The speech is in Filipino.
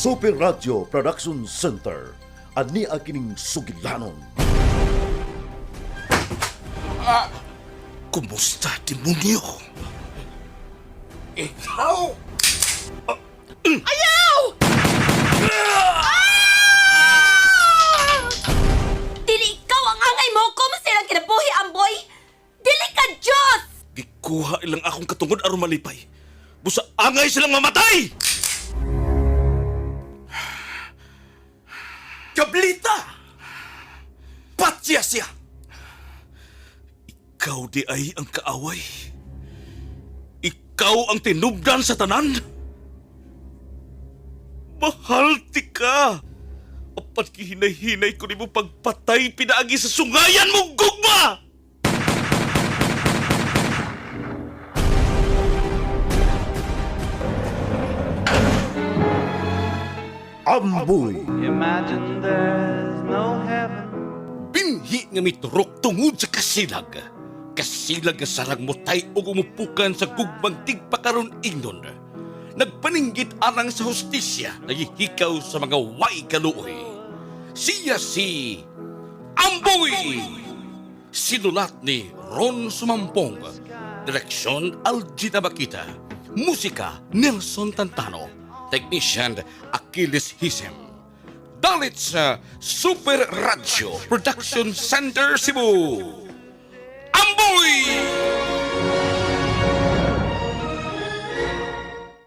Super Radio Production Center. Ani akining sugilanon. Kumusta, demonyo? Ikaw? Ayaw! Dili ikaw ang angay mo kung silang kinabuhi, Amboy! Dili ka Diyos! Gikuha ilang akong katungod aron malipay. Busa angay silang mamatay! Kablita! Patya siya! Ikaw di ay ang kaaway. Ikaw ang tinubdan sa tanan. Mahal ti ka. Apat kihinay-hinay ko ni mo pagpatay pinaagi sa sungayan mong gugma! Amboy. Imagine there's no heaven. Binhi nga miturok tungod sa kasilag. Kasilag nga sarang mutay o umupukan sa gugmang tigpakaron ingnon. Nagpaninggit arang sa hustisya, nagihikaw sa mga way kaluoy. Siya si Amboy! Sinulat ni Ron Sumampong. Direksyon Algina Bakita. Musika Nelson Tantano. Technician Achilles Hisem. Dalit sa Super Radio Production Center Cebu. Amboy!